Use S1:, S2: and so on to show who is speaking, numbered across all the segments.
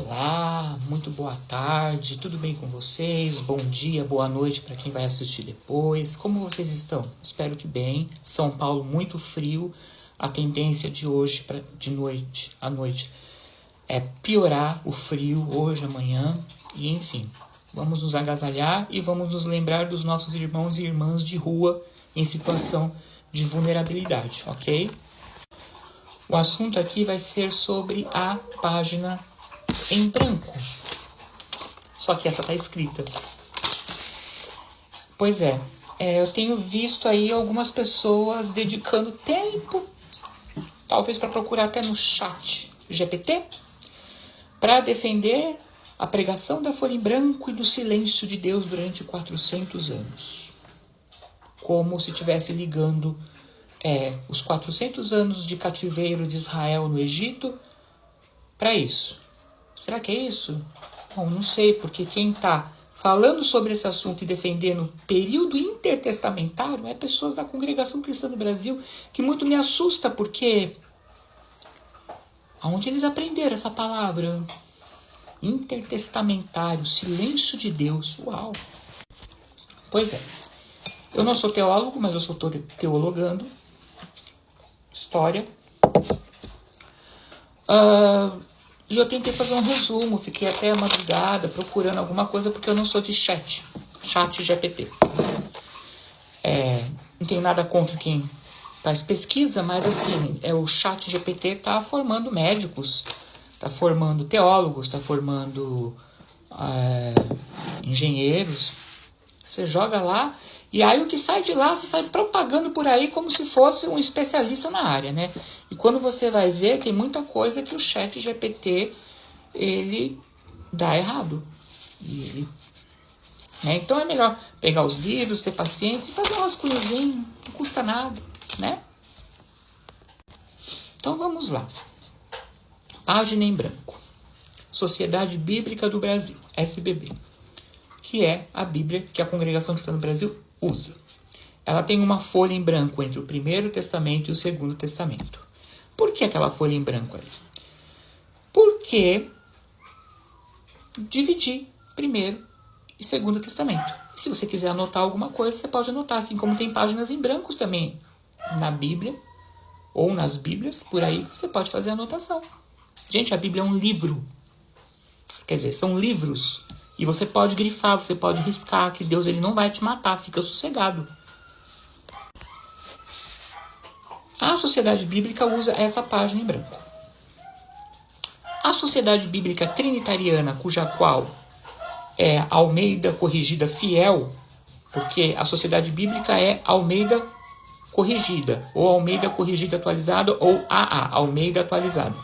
S1: Olá, muito boa tarde, tudo bem com vocês? Bom dia, boa noite para quem vai assistir depois. Como vocês estão? Espero que bem. São Paulo muito frio. A tendência de hoje, de noite à noite, é piorar o frio hoje, amanhã. E enfim, vamos nos agasalhar e vamos nos lembrar dos nossos irmãos e irmãs de rua em situação de vulnerabilidade, ok? O assunto aqui vai ser sobre a página em branco. Só que essa tá escrita. Pois é, eu tenho visto aí algumas pessoas dedicando tempo, talvez para procurar até no chat GPT, para defender a pregação da folha em branco e do silêncio de Deus durante 400 anos. Como se estivesse ligando os 400 anos de cativeiro de Israel no Egito para isso. Será que é isso? Bom, não sei, porque quem está falando sobre esse assunto e defendendo o período intertestamentário é pessoas da Congregação Cristã do Brasil, que muito me assusta, porque aonde eles aprenderam essa palavra? Intertestamentário, silêncio de Deus. Uau! Pois é. Eu não sou teólogo, mas eu sou teologando. História. E eu tentei fazer um resumo, fiquei até a madrugada procurando alguma coisa, porque eu não sou de chat GPT. Não tenho nada contra quem faz pesquisa, mas assim, o chat GPT está formando médicos, está formando teólogos, está formando engenheiros. Você joga lá, e aí o que sai de lá, você sai propagando por aí como se fosse um especialista na área, né? E quando você vai ver, tem muita coisa que o chat GPT, ele dá errado. Então é melhor pegar os livros, ter paciência e fazer um rascunhozinho, não custa nada, né? Então vamos lá. Página em branco. Sociedade Bíblica do Brasil, SBB. Que é a Bíblia que a Congregação Cristã do Brasil usa. Ela tem uma folha em branco entre o Primeiro Testamento e o Segundo Testamento. Por que aquela folha em branco ali? Porque dividir Primeiro e Segundo Testamento. E se você quiser anotar alguma coisa, você pode anotar, assim como tem páginas em brancos também na Bíblia, ou nas Bíblias, por aí você pode fazer anotação. Gente, a Bíblia é um livro. Quer dizer, são livros. E você pode grifar, você pode riscar, que Deus ele não vai te matar, fica sossegado. A Sociedade Bíblica usa essa página em branco. A Sociedade Bíblica Trinitariana, cuja qual é Almeida Corrigida Fiel, porque a Sociedade Bíblica é Almeida Corrigida, ou Almeida Corrigida Atualizada, ou AA, Almeida Atualizada.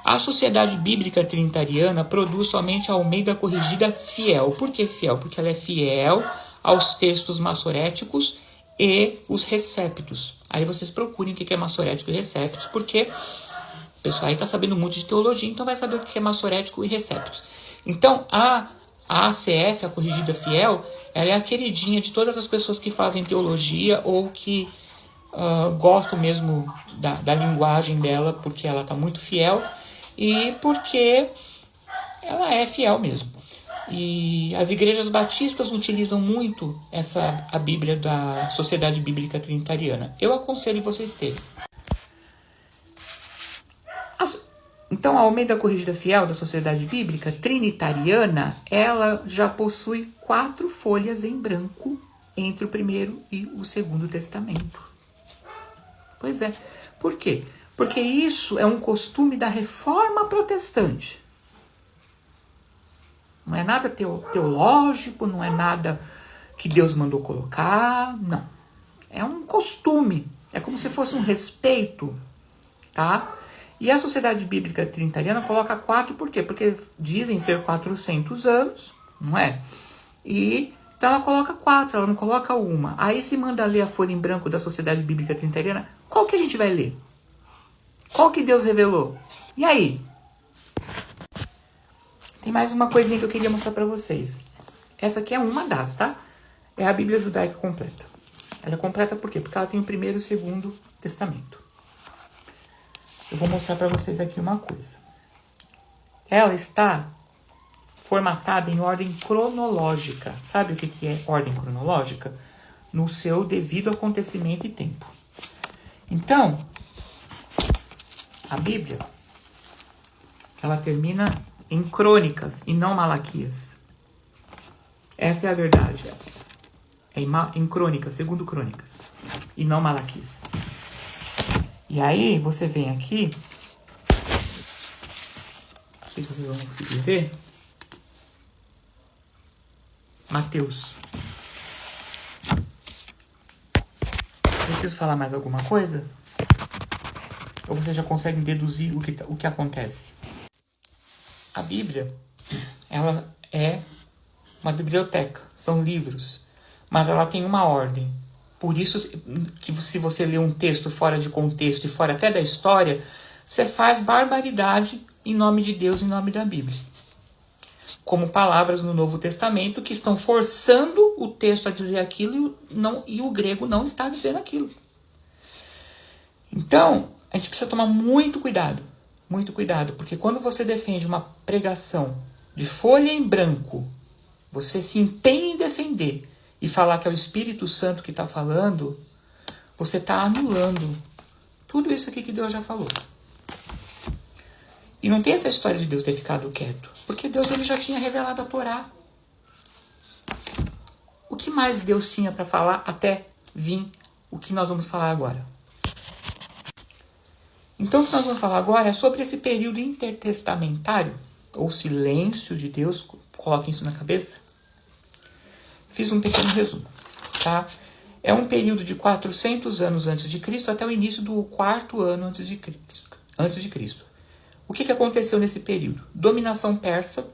S1: A Sociedade Bíblica Trinitariana produz somente a Almeida Corrigida Fiel. Por que fiel? Porque ela é fiel aos textos massoréticos e os recéptos. Aí vocês procurem o que é massorético e recéptos, porque o pessoal aí está sabendo muito de teologia, então vai saber o que é massorético e recéptos. Então, a ACF, a Corrigida Fiel, ela é a queridinha de todas as pessoas que fazem teologia ou que gostam mesmo da linguagem dela, porque ela está muito fiel e porque ela é fiel mesmo. E as igrejas batistas utilizam muito a Bíblia da Sociedade Bíblica Trinitariana. Eu aconselho vocês terem. Então, a Almeida Corrigida Fiel da Sociedade Bíblica Trinitariana, ela já possui 4 folhas em branco entre o Primeiro e o Segundo Testamento. Pois é. Por quê? Porque isso é um costume da Reforma Protestante. Não é nada teológico, não é nada que Deus mandou colocar, não. É um costume, é como se fosse um respeito, tá? E a Sociedade Bíblica Trinitariana coloca 4, por quê? Porque dizem ser 400 anos, não é? E então ela coloca 4, ela não coloca uma. Aí se manda ler a folha em branco da Sociedade Bíblica Trinitariana, qual que a gente vai ler? Qual que Deus revelou? E aí? Tem mais uma coisinha que eu queria mostrar para vocês. Essa aqui é uma das, tá? É a Bíblia Judaica completa. Ela é completa por quê? Porque ela tem o Primeiro e o Segundo Testamento. Eu vou mostrar para vocês aqui uma coisa. ela está formatada em ordem cronológica. Sabe o que é ordem cronológica? No seu devido acontecimento e tempo. Então, a Bíblia, ela termina em Crônicas e não Malaquias. Essa é a verdade. É em Crônicas, segundo Crônicas, e não Malaquias. E aí, você vem aqui, não sei se vocês vão conseguir ver, Mateus. Preciso falar mais alguma coisa? Ou vocês já conseguem deduzir o que acontece? A Bíblia, ela é uma biblioteca, são livros, mas ela tem uma ordem. Por isso que se você lê um texto fora de contexto e fora até da história, você faz barbaridade em nome de Deus, em nome da Bíblia. Como palavras no Novo Testamento que estão forçando o texto a dizer aquilo e o grego não está dizendo aquilo. Então, a gente precisa tomar muito cuidado, porque quando você defende uma pregação de folha em branco, você se empenha em defender e falar que é o Espírito Santo que está falando, você está anulando tudo isso aqui que Deus já falou. E não tem essa história de Deus ter ficado quieto, porque Deus ele já tinha revelado a Torá. O que mais Deus tinha para falar até vir o que nós vamos falar agora? Então, o que nós vamos falar agora é sobre esse período intertestamentário, ou silêncio de Deus, coloquem isso na cabeça. Fiz um pequeno resumo, tá? É um período de 400 anos antes de Cristo até o início do 4º ano antes de Cristo. O que aconteceu nesse período? Dominação persa,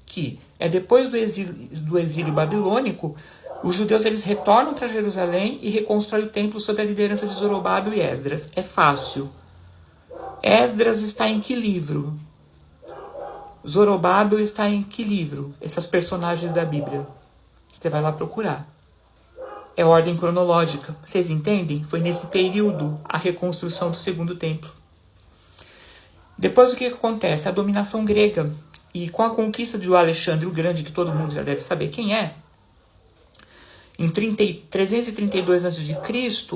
S1: que é depois do exílio babilônico, os judeus eles retornam para Jerusalém e reconstroem o templo sob a liderança de Zorobábel e Esdras. É fácil. Esdras está em que livro? Zorobábel está em que livro? Essas personagens da Bíblia. Você vai lá procurar. É ordem cronológica. Vocês entendem? Foi nesse período a reconstrução do segundo templo. Depois o que acontece? A dominação grega. E com a conquista de Alexandre o Grande, que todo mundo já deve saber quem é, em 332 a.C.,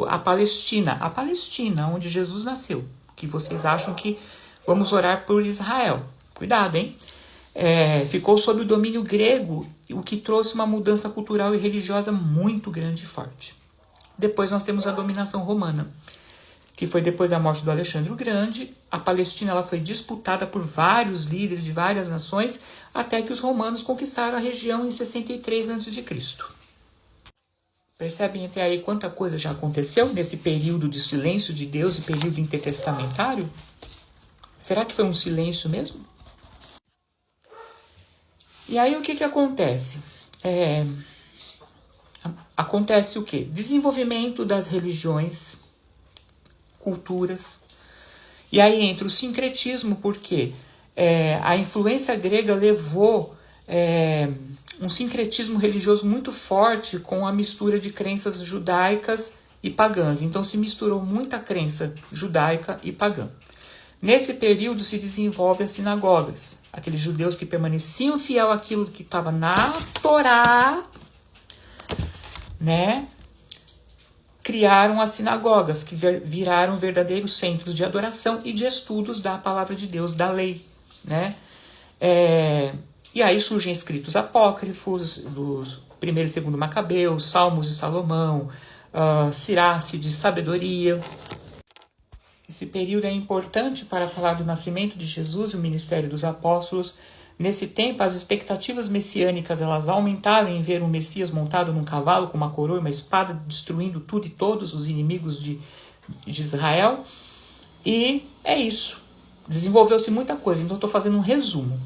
S1: a Palestina, onde Jesus nasceu, que vocês acham que vamos orar por Israel. Cuidado, hein? Ficou sob o domínio grego, o que trouxe uma mudança cultural e religiosa muito grande e forte. Depois nós temos a dominação romana, que foi depois da morte do Alexandre o Grande. A Palestina ela foi disputada por vários líderes de várias nações, até que os romanos conquistaram a região em 63 a.C. Percebem até aí quanta coisa já aconteceu nesse período de silêncio de Deus e período intertestamentário? Será que foi um silêncio mesmo? E aí o que acontece? Acontece o quê? Desenvolvimento das religiões, culturas. E aí entra o sincretismo, porque a influência grega levou um sincretismo religioso muito forte com a mistura de crenças judaicas e pagãs. Então se misturou muita crença judaica e pagã. Nesse período se desenvolvem as sinagogas. Aqueles judeus que permaneciam fiel àquilo que estava na Torá, né? Criaram as sinagogas, que viraram verdadeiros centros de adoração e de estudos da palavra de Deus, da lei, né? E aí surgem escritos apócrifos dos 1º e 2º Macabeus, Salmos de Salomão, Sirace de sabedoria. Esse período é importante para falar do nascimento de Jesus e o ministério dos apóstolos. Nesse tempo, as expectativas messiânicas elas aumentaram em ver um Messias montado num cavalo com uma coroa e uma espada, destruindo tudo e todos os inimigos de Israel. E é isso. Desenvolveu-se muita coisa, então estou fazendo um resumo.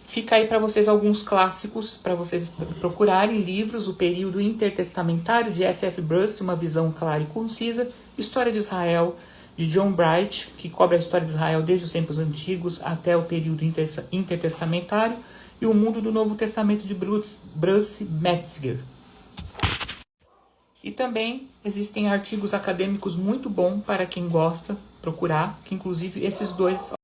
S1: Fica aí para vocês alguns clássicos, para vocês procurarem livros, o período intertestamentário de F.F. Bruce, uma visão clara e concisa, História de Israel, de John Bright, que cobre a história de Israel desde os tempos antigos até o período intertestamentário, e o Mundo do Novo Testamento de Bruce Metzger. E também existem artigos acadêmicos muito bons para quem gosta procurar, que inclusive esses dois